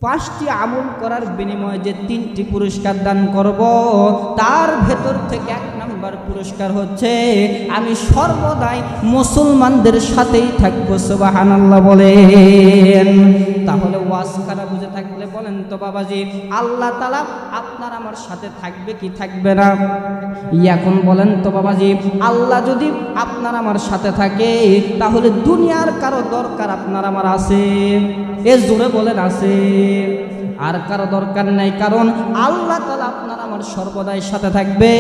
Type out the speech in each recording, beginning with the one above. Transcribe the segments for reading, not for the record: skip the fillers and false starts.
পাঁচটি আমল করার বিনিময়ে যে তিনটি পুরস্কার দান করব, তার ভেতর থেকে এক নাম্বার পুরস্কার হচ্ছে আমি সর্বদাই মুসলমানদের সাথেই থাকবো। সুবহানাল্লাহ বলেন। তাহলে ওয়াজখানা বুঝে থাকলে বলেন তো বাবাজি, আল্লাহ তাআলা আপনার আমার সাথে থাকবে কি থাকবে না? এখন বলেন তো বাবাজি, আল্লাহ যদি আপনার আমার সাথে থাকে তাহলে দুনিয়ার কারো দরকার আপনার আমার আছে? এ জোরে বলেন আছে। আর কারো দরকার নাই, কারণ আল্লাহ তাআলা আপনার আমার সর্বদাই সাথে থাকবে।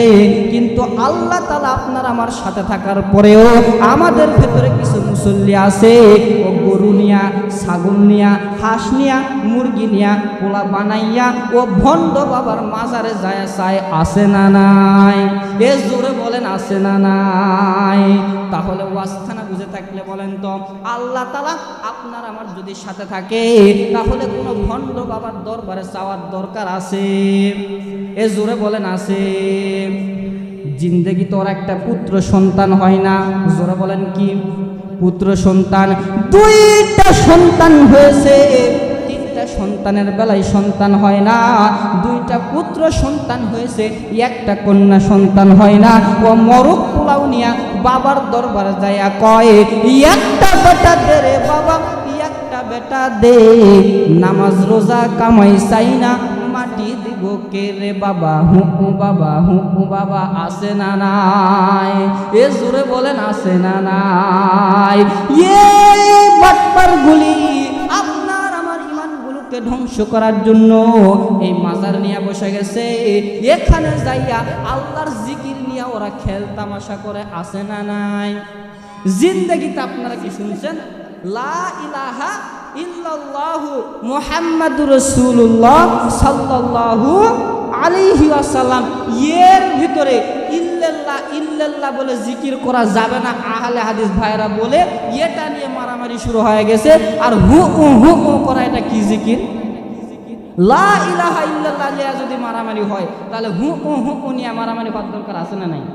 কিন্তু আল্লাহ তাআলা আপনার আমার সাথে থাকার পরেও আমাদের ভেতরে কিছু মুসল্লি আছে, ও গরু নিয়া, ছাগল নিয়া, হাঁস নিয়া, মুরগি নিয়া পোলা বানাইয়া ও ভণ্ড বাবার মাজারে যায় চায়, আছে না নাই? এ জোরে বলেন আছে না নাই? তাহলে ওয়াজখানা বুঝে থাকলে বলেন তো, আল্লাহ তাআলা আপনার আমার যদি সাথে থাকে তাহলে কোনো ভণ্ড বাবার দরবারে চাওয়ার দরকার আছে? এ জোরে বলেন আছে। জিন্দেগি তো ওর একটা পুত্র সন্তান হয় না, জোরে বলেন কি? পুত্র সন্তান, দুইটা সন্তান হয়েছে, তিনটা সন্তানের বেলায় সন্তান হয় না। দুইটা পুত্র সন্তান হয়েছে, একটা কন্যা সন্তান হয় না। ও মরক পোলাও নিয়া বাবার দরবারে যাইয়া কয়, একটা বেটা দে রে বাবা, একটা বেটা দে, নামাজ রোজা কামাই চাই না, মাটি দিব কে রে বাবা? হু বাবা, হু বাবা, আছে না নাই? এ জোরে বলেন আছে না নাই? বাটপার গুলি আপনার আমার ইমানগুলোকে ধ্বংস করার জন্য এই মাজার নিয়ে বসে গেছে। এখানে যাইয়া আল্লাহর জিকির নিয়ে ওরা খেল তামাশা করে, আছে না নাই? জিন্দেগিতে আপনারা কি শুনছেন? লা ইলাহা ইল্লাল্লাহু মুহাম্মাদুর রাসূলুল্লাহ সাল্লাল্লাহু আলাইহি ওয়াসাল্লাম, এর ভিতরে ইল্লাল্লাহ ইল্লাল্লাহ বলে জিকির করা যাবে না। আহলে হাদিস ভাইরা বলে এটা নিয়ে মারামারি শুরু হয়ে গেছে। আর হু হু করা, এটা কি জিকির? লা ইলাহা ইল্লাল্লাহ নিয়ে যদি মারামারি হয় তাহলে হু হু নিয়ে মারামারি হওয়ার দরকার আছে না নাই?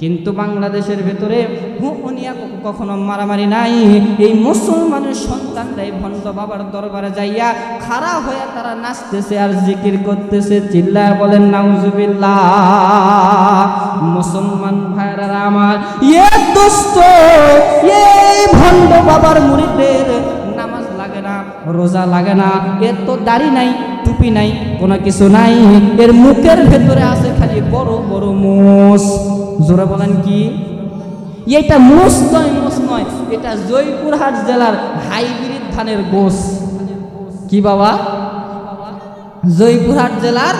কিন্তু বাংলাদেশের ভেতরে হুনিয়া কখনো মারামারি নাই। এই মুসলমানের সন্তানরাই ভণ্ড বাবার দরবারে যাইয়া খাড়া হয়ে তারা নাচতেছে আর জিকির করতেছে। চিল্লায় বলেন নাউজুবিল্লাহ। মুসলমান ভাইরা আমার, দোস্ত, এই ভণ্ড বাবার মুরিদদের নামাজ লাগে না, রোজা লাগে না, এর তো দাড়ি নাই, টুপি নাই, কোনো কিছু নাই, এর মুখের ভেতরে আছে খালি বড় বড় মোষ। জোরে বলেন কি? এটা মোষ নয়, মোষ নয়, এটা জয়পুরহাট জেলার হাইব্রিড ধানের গোস। কি বাবা? জয়পুরহাট জেলার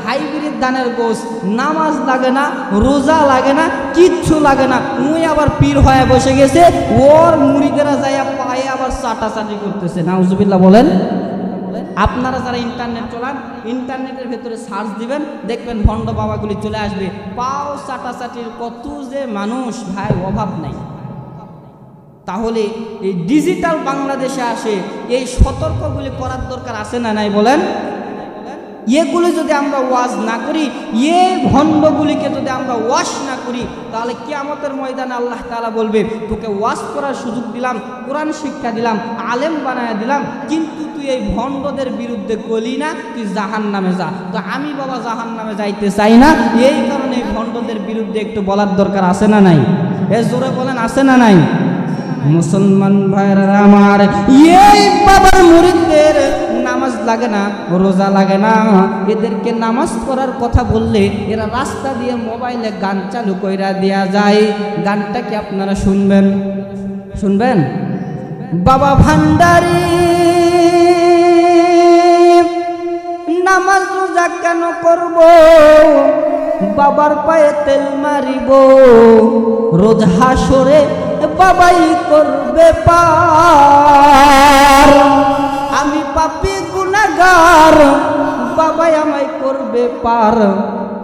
হাইব্রিড ধানের গোস। নামাজ লাগে না, রোজা লাগে না, কিচ্ছু লাগে না, মুই আবার পীর হয়ে বসে গেছে, ওর মুড়িদেরা যাইয়া পায়ে আবার চাটাচাটি করতেছে। নাউজুবিল্লাহ বলেন। আপনারা যারা ইন্টারনেট চলান, ইন্টারনেটের ভেতরে সার্চ দিবেন, দেখবেন ভণ্ড বাবাগুলি চলে আসবে। পাও চাটাচাটির কত যে মানুষ ভাই, অভাব নাই। তাহলে এই ডিজিটাল বাংলাদেশে আসে, এই সতর্কগুলি করার দরকার আছে না নাই বলেন? এগুলো যদি আমরা ওয়াজ না করি, এই ভণ্ডগুলিকে যদি আমরা ওয়াশ না করি, তাহলে কিয়ামতের ময়দানে আল্লাহ তাআলা বলবে, তোকে ওয়াজ করার সুযোগ দিলাম, কোরআন শিক্ষা দিলাম, আলেম বানায় দিলাম, কিন্তু তুই এই ভণ্ডদের বিরুদ্ধে গলি না, তুই জাহান্নামে যা। তো আমি বাবা জাহান্নামে যাইতে চাই না, এই কারণে ভণ্ডদের বিরুদ্ধে একটু বলার দরকার আছে না নাই? এ জোরে বলেন আছে না নাই? মুসলমান ভাইরা আমার, এই বাবার মুরিদদের নামাজ লাগে না, রোজা লাগে না, এদেরকে নামাজ পড়ার কথা বললে এরা রাস্তা দিয়ে মোবাইলে গান চালু কইরা দেয়া যায়। গানটা কি আপনারা শুনবেন? শুনবেন? বাবা ভান্ডারি নামাজ রোজা কেন করব, বাবার পায়ে তেল মারিব, রোজ হাসরে বাবাই করবে পার, আমি পাপী গুনাহগার, বাবাই আমায় করবে পার,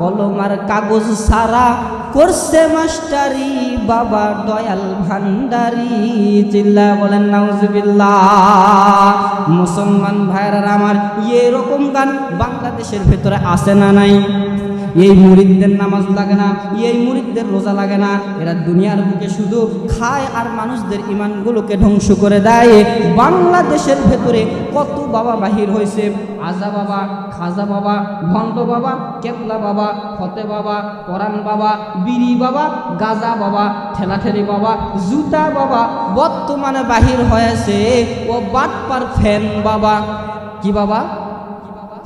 কলমার কাগজ সারা করছে মাস্টারি, বাবা দয়াল ভান্ডারি। চিল্লা বলেন নাউজুবিল্লাহ। মুসলমান ভাইরা আমার, এরকম গান বাংলাদেশের ভেতরে আছে না নাই? এই মুরিদদের নামাজ লাগে না, এই মুরিদদের রোজা লাগে না, এরা দুনিয়ার বুকে শুধু খায় আর মানুষদের ইমানগুলোকে ধ্বংস করে দেয়। বাংলাদেশের ভেতরে কত বাবা বাহির হয়েছে, আজা বাবা, খাজা বাবা, ভণ্ড বাবা, কেবলা বাবা, ফতে বাবা, কোরআন বাবা, বিড়ি বাবা, গাজা বাবা, ঠেলাঠেলি বাবা, জুতা বাবা, বর্তমানে বাহির হয়েছে ও বাটপার ফ্যান বাবা। কি বাবা?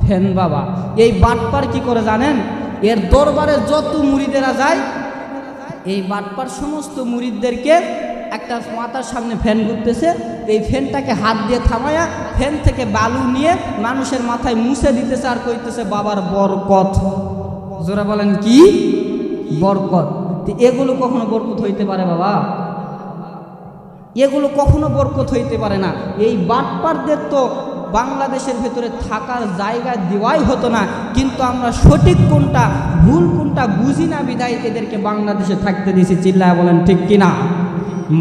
ফ্যান বাবা। এই বাটপার কি করে জানেন? এর দরবারে যত মুরিদেরা যায়, এই বাটপার সমস্ত মুরিদদেরকে একটা মাথার সামনে ফ্যান ঘুরতেছে, এই ফ্যানটাকে হাত দিয়ে থামায়া ফ্যান থেকে বালু নিয়ে মানুষের মাথায় মুছে দিতেছে আর কইতেছে বাবার বরকত। জোরা বলেন কি? বরকত। এগুলো কখনো বরকত হইতে পারে বাবা? এগুলো কখনো বরকত হইতে পারে না। এই বাটপারদের তো বাংলাদেশের ভেতরে থাকার জায়গা দেওয়াই হতো না, কিন্তু আমরা সঠিক কোনটা ভুল কোনটা বুঝি না বিধায় এদেরকে বাংলাদেশে থাকতে দিয়েছি। চিল্লায় বলেন ঠিক কিনা?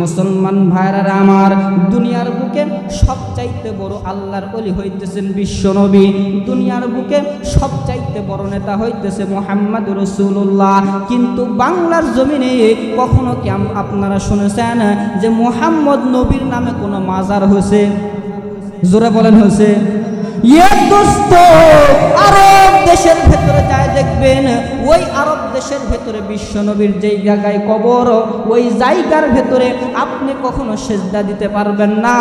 মুসলমান ভাইরা আমার, দুনিয়ার বুকে সবচাইতে বড় আল্লাহর ওলি হইতেছেন বিশ্বনবী, দুনিয়ার বুকে সবচাইতে বড় নেতা হইতেছে মুহাম্মদ রাসূলুল্লাহ। কিন্তু বাংলার জমিনে কখনো কি আপনারা শুনেছেন যে মুহাম্মদ নবীর নামে কোনো মাজার হয়েছে? জোরে বলেন হয়েছে? দোস্ত, আরব দেশের ভেতরে যায় দেখবেন, ওই আরব দেশের ভেতরে বিশ্বনবীর যেই জায়গায় কবর, ওই জায়গার ভেতরে আপনি কখনো সেজদা দিতে পারবেন না,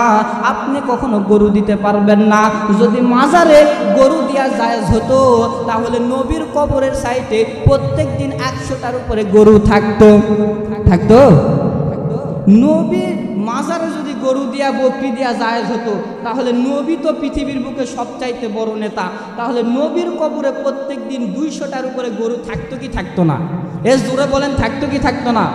আপনি কখনো গরু দিতে পারবেন না। যদি মাজারে গরু দেওয়া জায়েজ হতো তাহলে নবীর কবরের সাইডে প্রত্যেক দিন 100টার উপরে গরু থাকতো। নবীর মাজারে যদি গরু দিয়া বকরি দিয়া জায়েজ হতো তাহলে নবী তো পৃথিবীর বুকে সবচাইতে বড় নেতা, তাহলে নবীর কবরে প্রত্যেক দিন 200টার উপরে গরু থাকতো কি থাকতো না? জোরে বলেন, থাকতো কি থাকতো না?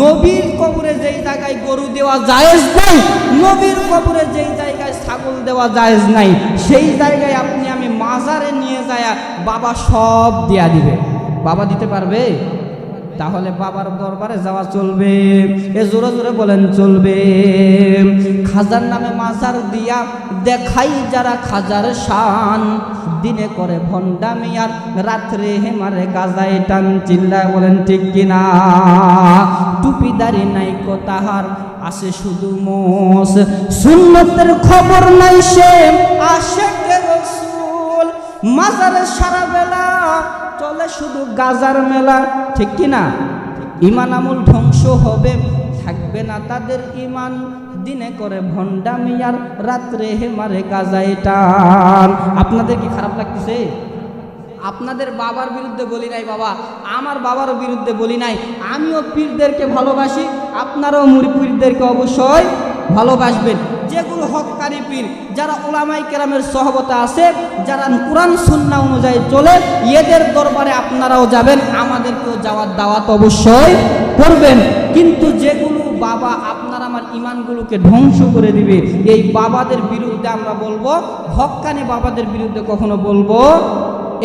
নবীর কবরে যেই জায়গায় গরু দেওয়া জায়েজ নাই, নবীর কবরে যেই জায়গায় ছাগল দেওয়া জায়েজ নাই, সেই জায়গায় আপনি আমি মাজারে নিয়ে যায় বাবা সব দেয়া দিবে। বাবা দিতে পারবে? তাহলে বাবার দরবারে যাওয়া চলবে? জোরে জোরে বলেন চলবে। খাজার নামে মাজার দিয়া দেখাই যারা খাজার শান, দিনে করে ভণ্ডামি আর রাত্রে হেমারে গাজায় টান। চিল্লায় বলেন ঠিক কিনা? টুপিদারি নাই কো তাহার, আসে শুধু মোস, সুন্নতের খবর নাই সে আশেকে রাসূল। মাজারে সারা বেলা চলে শুধু গাজার মেলা, ঠিক কিনা? ইমান আমল ধ্বংস হবে, থাকবে না তাদের ইমান, দিনে করে ভণ্ডামি আর রাত্রে হেমারে গাজায় টান। আপনাদের কি খারাপ লাগতেছে? আপনাদের বাবার বিরুদ্ধে বলি নাই বাবা, আমার বাবার বিরুদ্ধে বলি নাই, আমিও পীরদেরকে ভালোবাসি, আপনারাও পীরদেরকে অবশ্যই ভালোবাসবেন। যেগুলো হক্কানি পীর, যারা উলামাই কেরামের সহবতে আছে, যারা কুরআন সুন্নাহ অনুযায়ী চলে, এদের দরবারে আপনারাও যাবেন, আমাদেরকেও যাওয়ার দাওয়াত অবশ্যই করবেন। কিন্তু যেগুলো বাবা আপনার আমার ইমানগুলোকে ধ্বংস করে দিবে, এই বাবাদের বিরুদ্ধে আমরা বলবো, হক্কানি বাবাদের বিরুদ্ধে কখনো বলবো।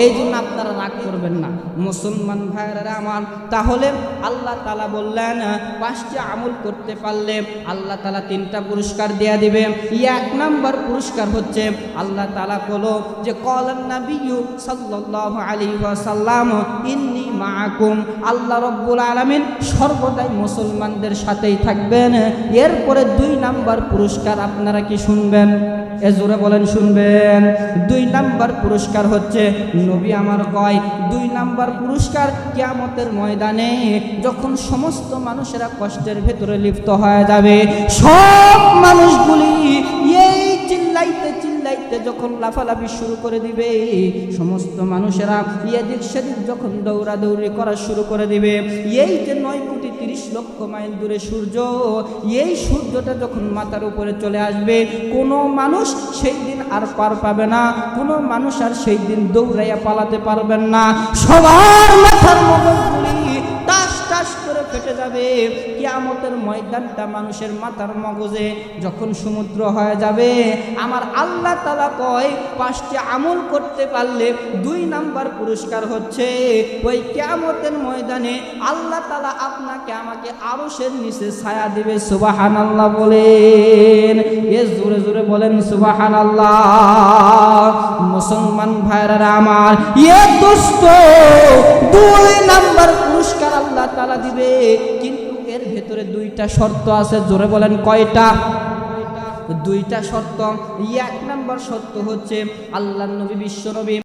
এই জন্য আপনারা রাগ করবেন না মুসলমান ভাইরা আমার। তাহলে আল্লাহ তাআলা বললেন 5টি আমল করতে পারলে আল্লাহ তাআলা 3টা পুরস্কার দেয়া দিবে। 1 নাম্বার পুরস্কার হচ্ছে আল্লাহ তাআলা বলো যে ক্বালান নাবিয়্যু সাল্লাল্লাহু আলাইহি ওয়াসাল্লাম ইন্নী মাআকুম, আল্লাহ রাব্বুল আলামিন সর্বদাই মুসলমানদের সাথেই থাকবেন। এরপরে 2 নাম্বার পুরস্কার আপনারা কি শুনবেন? জোরে বলেন শুনবেন। 2 নাম্বার পুরস্কার হচ্ছে নবী আমার কয় 2 নাম্বার পুরস্কার কিয়ামতের ময়দানে যখন সমস্ত মানুষেরা কষ্টের ভেতরে লিপ্ত হয়ে যাবে, সব মানুষগুলি এই চিল্লাইতে চিল্লাইতে যখন লাফালাফি শুরু করে দিবে, সমস্ত মানুষেরা এদিক সেদিক যখন দৌড়াদৌড়ি করা শুরু করে দিবে, এই যে 9,30,00,000 মাইল দূরে সূর্য, এই সূর্যটা যখন মাথার উপরে চলে আসবে, কোনো মানুষ সেই দিন আর পার পাবে না, কোনো মানুষ আর সেই দিন দৌড়াইয়া পালাতে পারবেন না। সবার মাথার মগজগুলি টাস টাস করে ফেটে যাবে। কিয়ামতের ময়দানটা মানুষের মাথার মগজে যখন সমুদ্র হয়ে যাবে, আমার আল্লাহ তাআলা কয় 5টি আমল করতে পারলে 2 নাম্বার পুরস্কার হচ্ছে ওই কিয়ামতের ময়দানে আল্লাহ তাআলা আপনাকে আমাকে আরশের নিচে ছায়া দিবে। সুবহানাল্লাহ বলেন, জোরে জোরে বলেন সুবহানাল্লাহ। মুসলমান ভাইরা আমার, এ দোস্ত 2 নাম্বার পুরস্কার আল্লাহ তাআলা দিবে, কিন্তু এর ভেতরে 2টা শর্ত আছে। জোরে বলেন কয়টা? 2টা শর্ত। 1 নাম্বার শর্ত হচ্ছে আল্লাহর নবী, বিশ্ব নবী